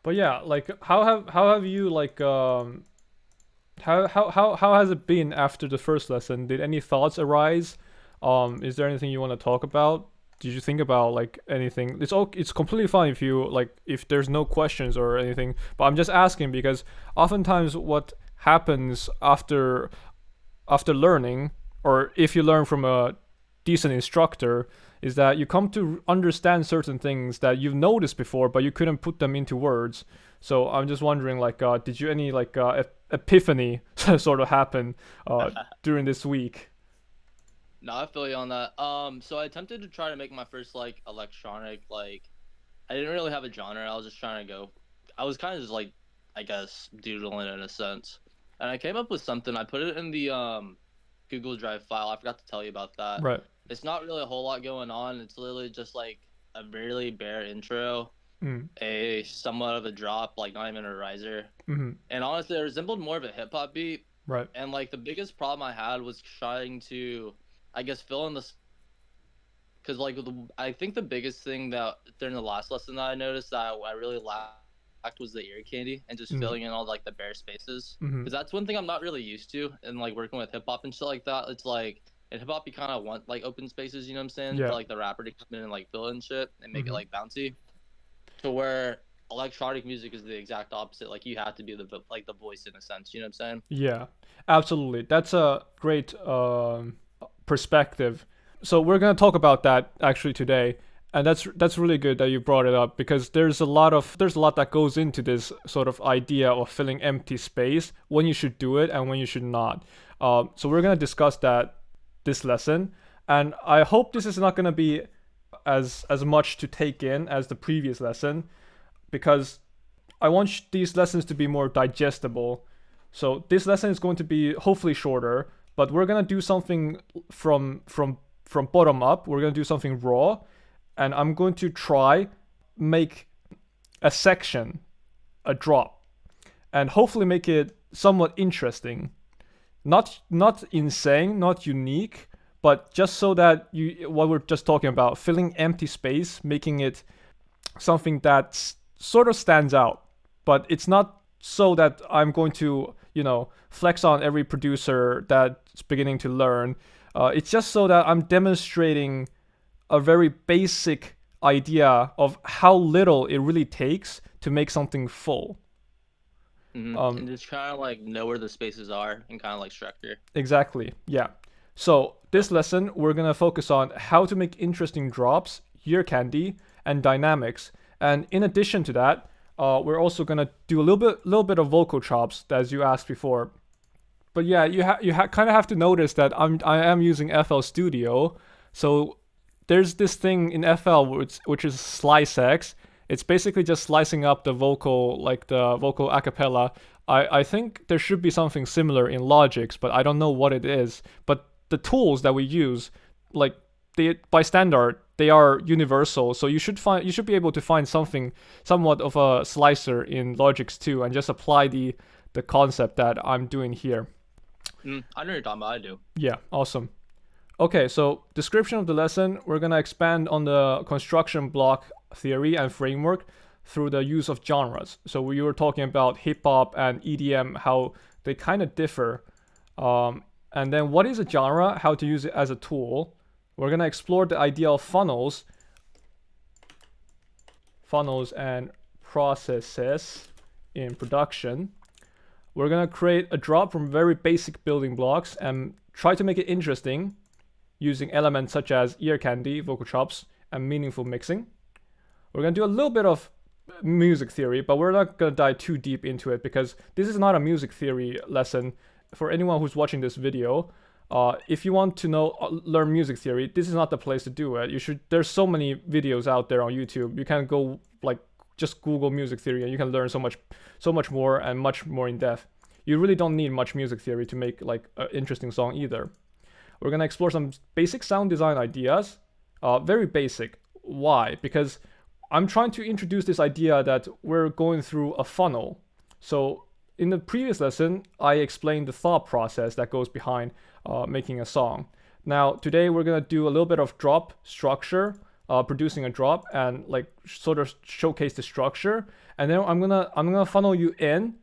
But yeah, like how have you like how has it been after the first lesson? Did any thoughts arise? Is there anything you want to talk about? Did you think about like anything? It's completely fine if you like if there's no questions or anything. But I'm just asking because oftentimes what happens after learning, or if you learn from a decent instructor, is that you come to understand certain things that you've noticed before, but you couldn't put them into words. So I'm just wondering, like, did you any like epiphany sort of happen during this week? No, I feel you on that. So I attempted to try to make my first like electronic like I didn't really have a genre. I was just trying to go. I was kind of just like I guess doodling in a sense, and I came up with something. I put it in the Google Drive file. I forgot to tell you about that. Right. It's not really a whole lot going on. It's literally just like a really bare intro, Mm. a somewhat of a drop, like not even a riser. Mm-hmm. And honestly, it resembled more of a hip hop beat. Right. And like the biggest problem I had was trying to, I guess, fill in the because like I think the biggest thing that during the last lesson that I noticed that I really lacked was the ear candy and just Mm. filling in all like the bare spaces, Mm-hmm. because that's one thing I'm not really used to, and like working with hip hop and shit like that. It's like in hip hop you kind of want like open spaces, you know what I'm saying, for Yeah. like the rapper to come in and like fill in shit and make it Mm-hmm. like bouncy. To where electronic music is the exact opposite. Like you have to be the voice in a sense, you know what I'm saying? Yeah. Absolutely. That's a great perspective. So we're gonna talk about that actually today, and that's really good that you brought it up because there's a lot that goes into this sort of idea of filling empty space, when you should do it and when you should not. So we're gonna discuss that this lesson, and I hope this is not gonna be as much to take in as the previous lesson because I want these lessons to be more digestible. So this lesson is going to be hopefully shorter, but we're gonna do something from bottom up. We're gonna do something raw, and I'm going to try make a section a drop, and hopefully make it somewhat interesting. Not insane, not unique, but just so that you what we're just talking about, filling empty space, making it something that sort of stands out, but it's not so that I'm going to, flex on every producer that's beginning to learn. It's just so that I'm demonstrating a very basic idea of how little it really takes to make something full. And just kind of like know where the spaces are and kind of like structure. Exactly, yeah. So this lesson, we're gonna focus on how to make interesting drops, ear candy, and dynamics. And in addition to that, we're also gonna do a little bit of vocal chops, as you asked before. But yeah, you kind of have to notice that I am using FL Studio, so there's this thing in FL which is slice X. It's basically just slicing up the vocal, like the vocal a cappella. I think there should be something similar in Logix, but I don't know what it is. But the tools that we use, like they by standard, they are universal. So you should be able to find something somewhat of a slicer in Logix too, and just apply the concept that I'm doing here. I know what you're talking about. I do. Yeah, awesome. Okay, so description of the lesson, we're gonna expand on the construction block theory and framework through the use of genres. So we were talking about hip hop and EDM, how they kind of differ. And then what is a genre, how to use it as a tool. We're gonna explore the idea of funnels and processes in production. We're gonna create a drop from very basic building blocks and try to make it interesting using elements such as ear candy, vocal chops, and meaningful mixing. We're gonna do a little bit of music theory, but we're not gonna dive too deep into it because this is not a music theory lesson. For anyone who's watching this video, if you want to learn music theory, this is not the place to do it. There's so many videos out there on YouTube. You can go like just Google music theory and you can learn so much more and much more in depth. You really don't need much music theory to make like an interesting song either. We're gonna explore some basic sound design ideas. Very basic. Why? Because I'm trying to introduce this idea that we're going through a funnel. So in the previous lesson, I explained the thought process that goes behind making a song. Now today we're gonna do a little bit of drop structure, producing a drop and like sort of showcase the structure, and then I'm gonna funnel you in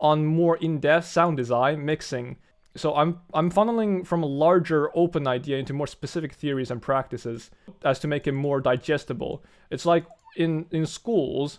on more in-depth sound design mixing. So I'm funneling from a larger open idea into more specific theories and practices as to make it more digestible. It's like in schools,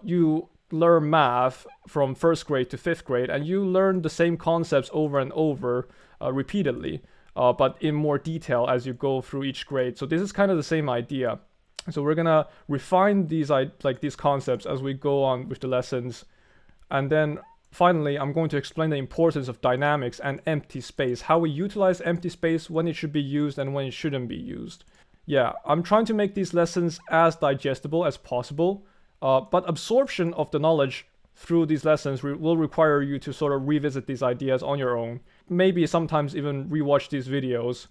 you learn math from 1st grade to 5th grade, and you learn the same concepts over and over repeatedly, but in more detail as you go through each grade. So this is kind of the same idea. So we're gonna refine these concepts as we go on with the lessons, and then finally, I'm going to explain the importance of dynamics and empty space, how we utilize empty space, when it should be used and when it shouldn't be used. Yeah, I'm trying to make these lessons as digestible as possible, but absorption of the knowledge through these lessons will require you to sort of revisit these ideas on your own. Maybe sometimes even rewatch these videos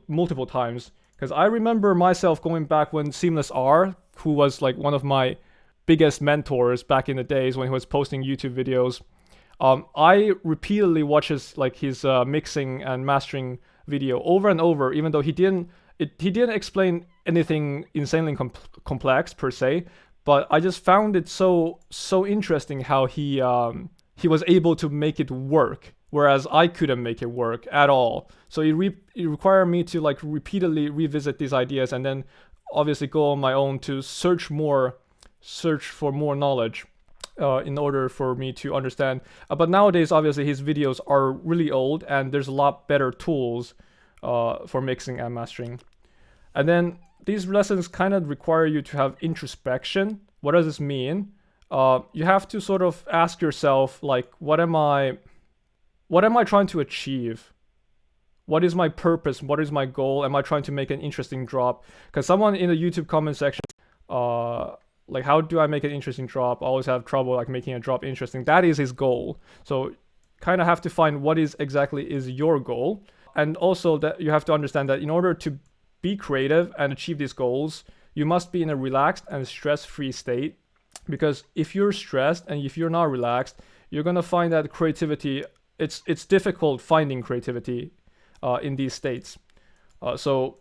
multiple times. Because I remember myself going back when Seamless R, who was like one of my biggest mentors back in the days when he was posting YouTube videos, I repeatedly watched his mixing and mastering video over and over, even though he didn't explain anything insanely complex per se, but I just found it so interesting how he was able to make it work, whereas I couldn't make it work at all. So it required me to like repeatedly revisit these ideas and then obviously go on my own to search for more knowledge in order for me to understand. But nowadays, obviously, his videos are really old and there's a lot better tools for mixing and mastering. And then these lessons kind of require you to have introspection. What does this mean? You have to sort of ask yourself, like, what am I trying to achieve? What is my purpose? What is my goal? Am I trying to make an interesting drop? Because someone in the YouTube comment section, like, how do I make an interesting drop? I always have trouble like making a drop interesting. That is his goal. So kind of have to find what exactly is your goal. And also that you have to understand that in order to be creative and achieve these goals, you must be in a relaxed and stress-free state. Because if you're stressed and if you're not relaxed, you're gonna find that creativity, it's difficult finding creativity in these states. So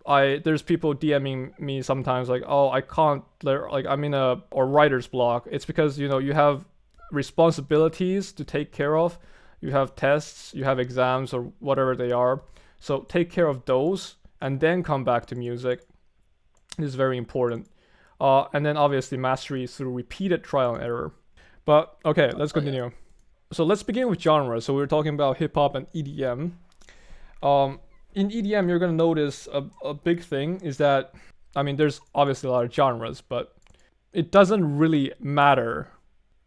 there's people DMing me sometimes like, oh, I can't, like I'm in a writer's block. It's because, you know, you have responsibilities to take care of. You have tests, you have exams or whatever they are. So take care of those and then come back to music. This is very important. And then obviously mastery through repeated trial and error. But okay, let's continue. Okay. So let's begin with genre. So we were talking about hip hop and EDM. In EDM, you're going to notice a big thing is that, I mean, there's obviously a lot of genres, but it doesn't really matter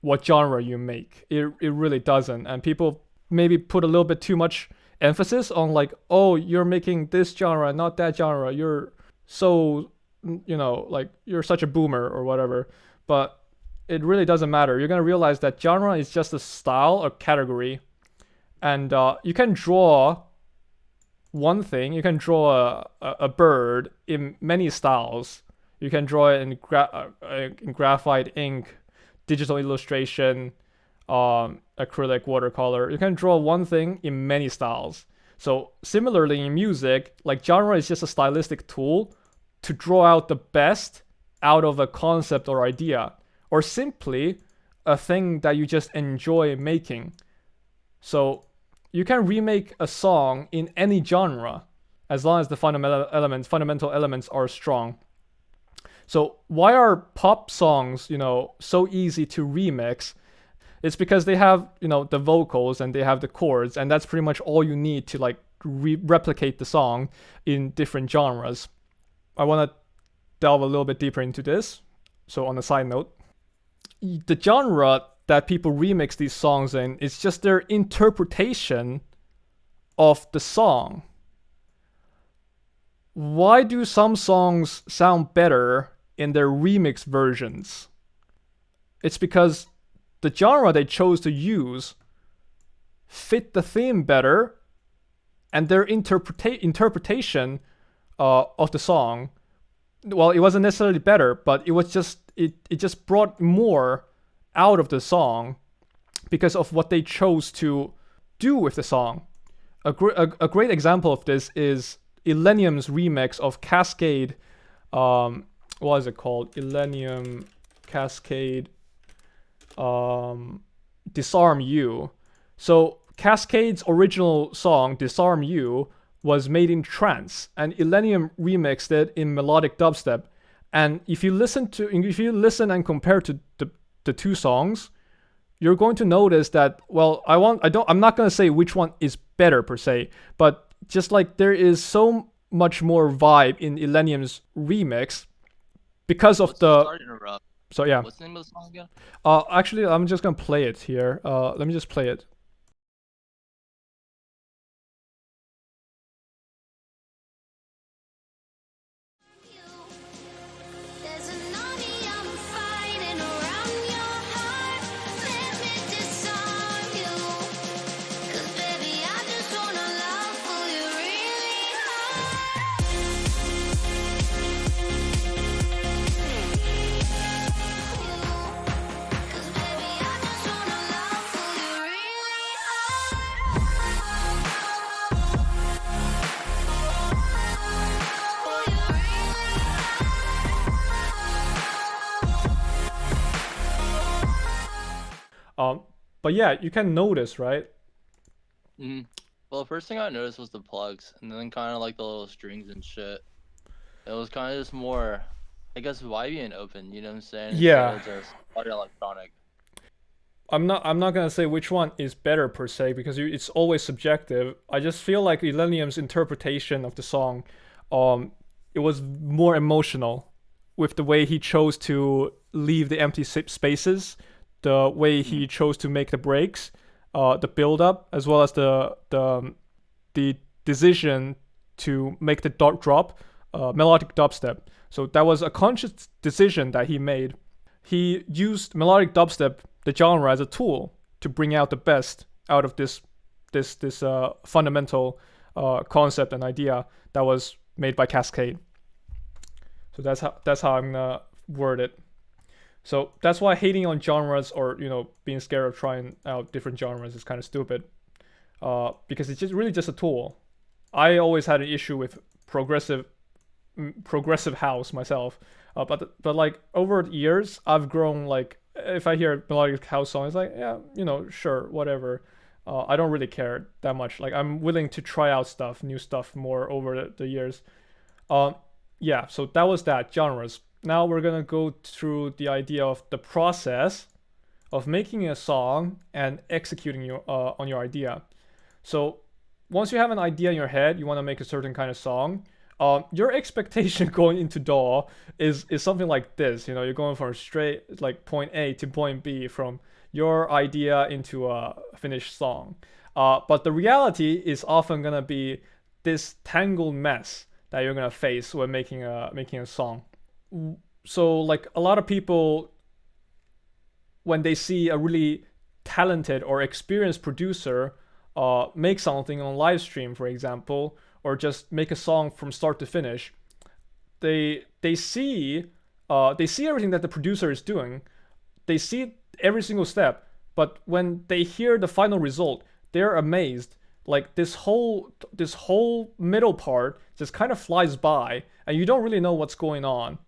what genre you make. It really doesn't. And people maybe put a little bit too much emphasis on like, oh, you're making this genre, not that genre. You're so, you know, like you're such a boomer or whatever. But it really doesn't matter. You're going to realize that genre is just a style or category. And you can draw one thing. You can draw a bird in many styles. You can draw it in graphite ink, digital illustration, acrylic, watercolor. You can draw one thing in many styles. So similarly in music, like genre is just a stylistic tool to draw out the best out of a concept or idea, or simply a thing that you just enjoy making. So you can remake a song in any genre as long as the fundamental elements are strong. So why are pop songs, you know, so easy to remix? It's because they have, you know, the vocals and they have the chords, and that's pretty much all you need to like replicate the song in different genres. I want to delve a little bit deeper into this. So on a side note, the genre that people remix these songs in is just their interpretation of the song. Why do some songs sound better in their remix versions? It's because the genre they chose to use fit the theme better, and their interpretation of the song, well, it wasn't necessarily better, but it was just it just brought more out of the song because of what they chose to do with the song. A great example of this is Illenium's remix of Kaskade what is it called? Illenium, Kaskade, Disarm You. So Kaskade's original song, Disarm You, was made in trance, and Illenium remixed it in melodic dubstep. And if you listen and compare to the two songs, you're going to notice that, well, I'm not going to say which one is better per se, but just like there is so much more vibe in Illenium's remix because of Sorry to interrupt. So yeah. What's the name of the song again? Actually, I'm just gonna play it here. Let me just play it. But yeah, you can notice, right? Mm-hmm. Well, the first thing I noticed was the plugs, and then kind of like the little strings and shit. It was kind of just more, I guess, vibey and open. You know what I'm saying? Yeah. Instead of just electronic. I'm not gonna say which one is better per se because it's always subjective. I just feel like Illenium's interpretation of the song, it was more emotional, with the way he chose to leave the empty spaces, the way he chose to make the breaks, the build up, as well as the decision to make the drop, melodic dubstep. So that was a conscious decision that he made. He used melodic dubstep, the genre, as a tool to bring out the best out of this fundamental concept and idea that was made by Kaskade. So that's how I'm gonna word it. So that's why hating on genres, or being scared of trying out different genres, is kind of stupid. Because it's just really just a tool. I always had an issue with progressive house myself. But like over the years, I've grown. Like if I hear a melodic house song, it's like, yeah, sure, whatever. I don't really care that much. Like I'm willing to try out new stuff more over the years. Yeah, so that was that, genres. Now we're gonna go through the idea of the process of making a song and executing on your idea. So once you have an idea in your head, you want to make a certain kind of song. Your expectation going into DAW is something like this. You're going from straight like point A to point B from your idea into a finished song. But the reality is often gonna be this tangled mess that you're gonna face when making a song. So like a lot of people, when they see a really talented or experienced producer make something on live stream, for example, or just make a song from start to finish, they see everything that the producer is doing. They see every single step, but when they hear the final result, they're amazed. Like this whole middle part just kind of flies by, and you don't really know what's going on.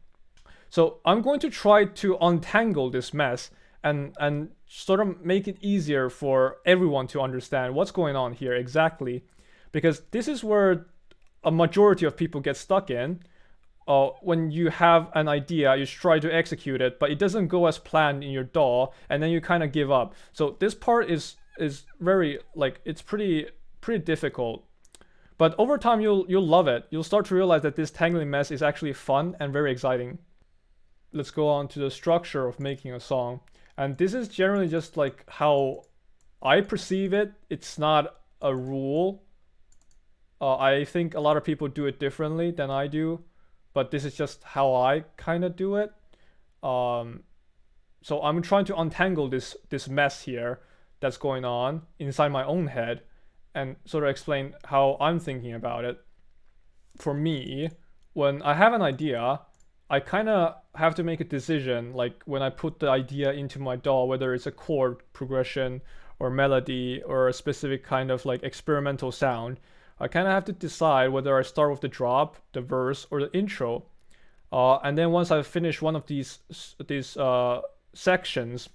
So I'm going to try to untangle this mess and sort of make it easier for everyone to understand what's going on here exactly, because this is where a majority of people get stuck in. When you have an idea, you try to execute it, but it doesn't go as planned in your DAW, and then you kind of give up. So this part is very, like, it's pretty difficult. But over time, you'll love it. You'll start to realize that this tangling mess is actually fun and very exciting. Let's go on to the structure of making a song. And this is generally just like how I perceive it. It's not a rule. I think a lot of people do it differently than I do, but this is just how I kind of do it. So I'm trying to untangle this mess here that's going on inside my own head and sort of explain how I'm thinking about it. For me, when I have an idea, I kind of have to make a decision, like when I put the idea into my DAW, whether it's a chord progression or melody or a specific kind of like experimental sound. I kind of have to decide whether I start with the drop, the verse, or the intro. And then once I finish one of these sections,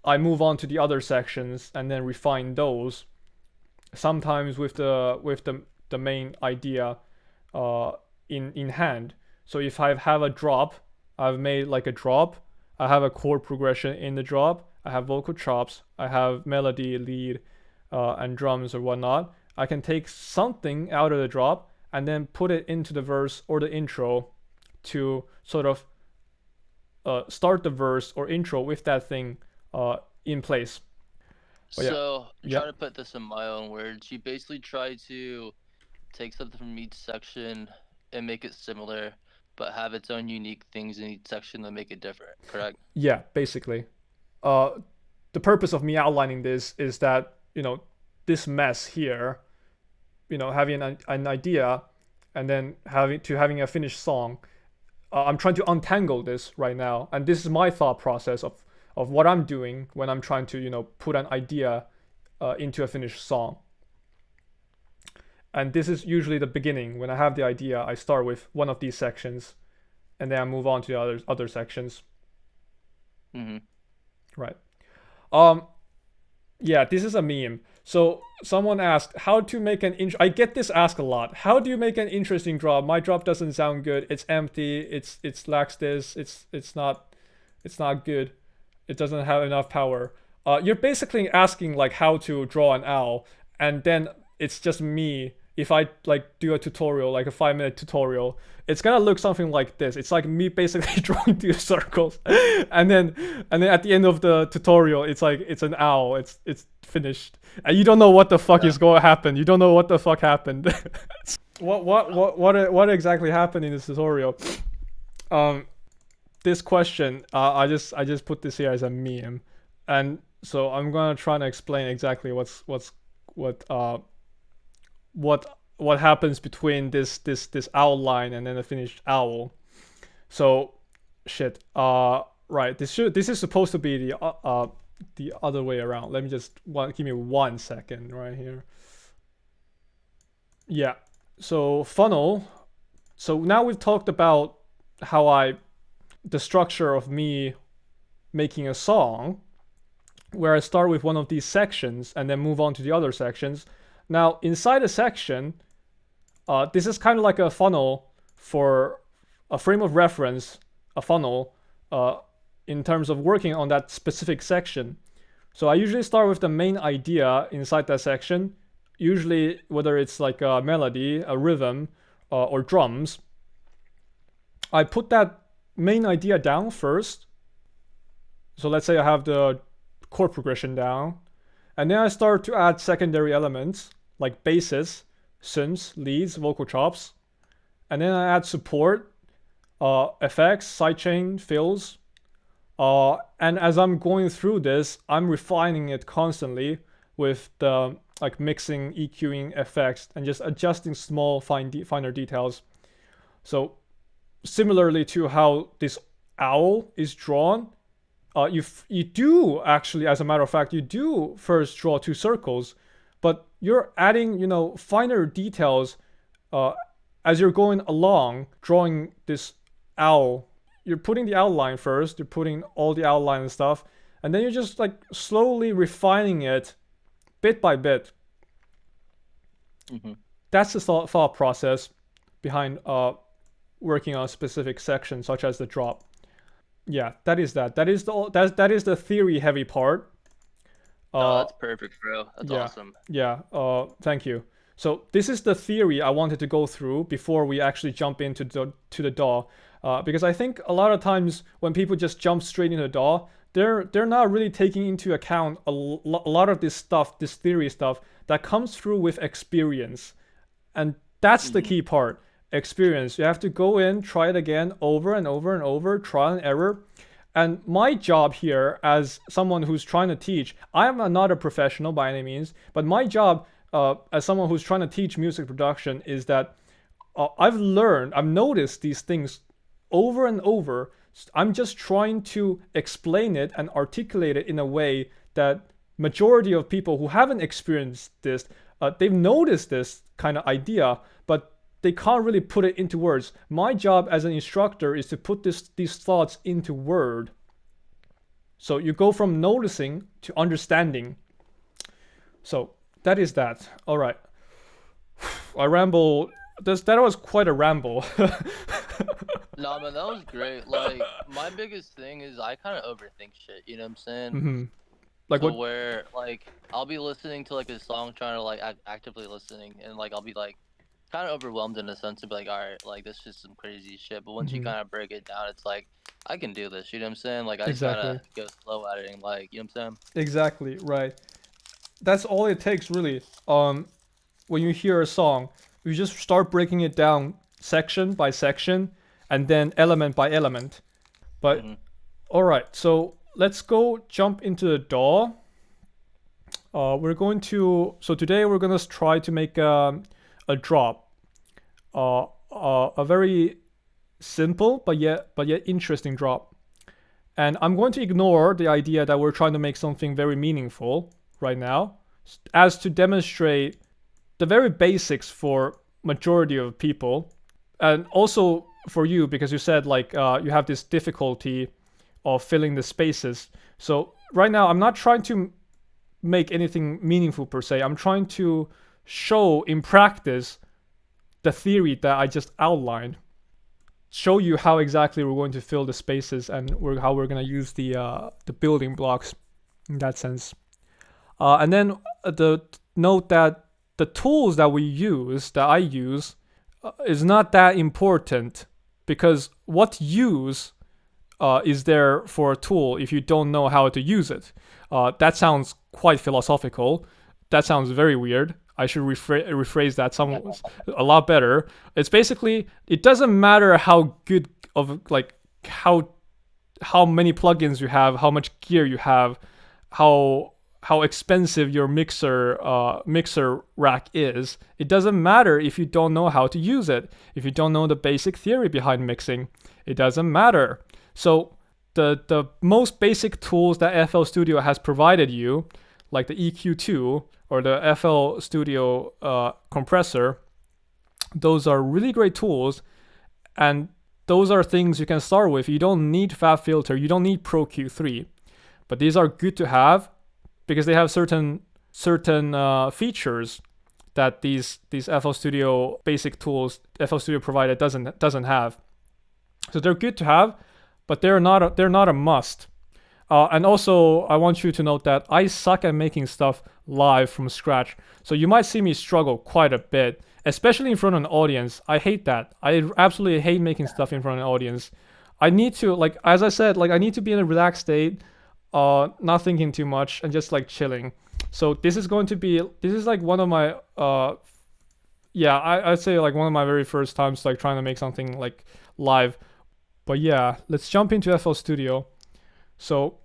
I move on to the other sections and then refine those. Sometimes with the main idea in hand. So if I have a drop, I've made like a drop. I have a chord progression in the drop. I have vocal chops. I have melody, lead, and drums or whatnot. I can take something out of the drop and then put it into the verse or the intro to sort of start the verse or intro with that thing in place. But So, yeah. try to put this in my own words. You basically try to take something from each section and make it similar, but have its own unique things in each section that make it different, correct? Yeah, basically. The purpose of me outlining this is that, this mess here, having an idea and then having a finished song, I'm trying to untangle this right now. And this is my thought process of what I'm doing when I'm trying to, put an idea into a finished song. And this is usually the beginning. When I have the idea, I start with one of these sections and then I move on to the other sections. Mm-hmm. Right. Yeah, this is a meme. So someone asked how to make an I get this asked a lot. How do you make an interesting drop? My drop doesn't sound good. It's empty. It's lacks this. It's not good. It doesn't have enough power. You're basically asking like how to draw an owl, and then it's just me. If I like do a tutorial, like a 5-minute tutorial, it's gonna look something like this. It's like me basically drawing 2 circles, and then at the end of the tutorial, it's like it's an owl. It's finished, and you don't know what the fuck is going to happen. You don't know what the fuck happened. What exactly happened in this tutorial? This question, I just put this here as a meme, and so I'm gonna try to explain exactly what happens between this outline and then the finished owl. So shit. Right. This is supposed to be the other way around. Let me just give me 1 second right here. Yeah. So funnel. So now we've talked about the structure of me making a song, where I start with one of these sections and then move on to the other sections. Now, inside a section, this is kind of like a funnel for a frame of reference, a funnel, in terms of working on that specific section. So I usually start with the main idea inside that section, usually whether it's like a melody, a rhythm, or drums. I put that main idea down first. So let's say I have the chord progression down, and then I start to add secondary elements like basses, synths, leads, vocal chops, and then I add support, effects, sidechain, fills, and as I'm going through this, I'm refining it constantly with the like mixing, EQing effects, and just adjusting small finer details. So similarly to how this owl is drawn, you do actually, as a matter of fact, you do first draw 2 circles, but you're adding, finer details as you're going along, drawing this owl. You're putting the outline first, you're putting all the outline and stuff, and then you're just like slowly refining it bit by bit. Mm-hmm. That's the thought process behind working on a specific section, such as the drop. Yeah, that is the theory heavy part. That's perfect, bro. That's awesome. Yeah. Thank you. So this is the theory I wanted to go through before we actually jump into the DAW, because I think a lot of times when people just jump straight into the DAW, they're not really taking into account a lot of this stuff, this theory stuff that comes through with experience, and that's the key part. Experience. You have to go in, try it again over and over and over, trial and error. And my job here as someone who's trying to teach, I am not a professional by any means, but my job as someone who's trying to teach music production is that I've noticed these things over and over. I'm just trying to explain it and articulate it in a way that majority of people who haven't experienced this, they've noticed this kind of idea, but they can't really put it into words. My job as an instructor is to put these thoughts into word. So you go from noticing to understanding. So that is that. All right. I ramble. That was quite a ramble. Nah, man, that was great. Like, my biggest thing is I kind of overthink shit. You know what I'm saying? Mm-hmm. Like So what? where like I'll be listening to like a song, trying to like actively listening, and like I'll be like kind of overwhelmed in a sense to be like, all right, like this is some crazy shit. But once you Mm-hmm. kind of break it down, it's like I can do this. You know what I'm saying? Like I just Exactly. gotta go slow at it, and like you know what I'm saying? Exactly. Right. That's all it takes, really. When you hear a song, you just start breaking it down section by section, and then element by element. But Mm-hmm. all right, so let's go jump into the DAW. We're going to so today we're gonna try to make a drop, a very simple but yet interesting drop. And I'm going to ignore the idea that we're trying to make something very meaningful right now, as to demonstrate the very basics for majority of people, and also for you because you said like you have this difficulty of filling the spaces. So right now I'm not trying to make anything meaningful per se. I'm trying to show in practice the theory that I just outlined. Show you how exactly we're going to fill the spaces and how we're going to use the building blocks in that sense. And then the note that the tools that I use, is not that important, because what use is there for a tool if you don't know how to use it? That sounds quite philosophical. That sounds very weird. I should rephrase that a lot better. It's basically, it doesn't matter how good of like how many plugins you have, how much gear you have, how expensive your mixer rack is. It doesn't matter if you don't know how to use it. If you don't know the basic theory behind mixing, it doesn't matter. So the most basic tools that FL Studio has provided you, like the EQ2 or the FL Studio compressor, those are really great tools, and those are things you can start with. You don't need FabFilter, you don't need Pro Q3, but these are good to have because they have certain features that these FL Studio basic tools FL Studio provided doesn't have. So they're good to have, but they're not a must. And also, I want you to note that I suck at making stuff live from scratch. So you might see me struggle quite a bit, especially in front of an audience. I hate that. I absolutely hate making stuff in front of an audience. I need to, like, as I said, like I need to be in a relaxed state, not thinking too much and just like chilling. So this is like one of my, I'd say like one of my very first times like trying to make something like live. But yeah, let's jump into FL Studio. So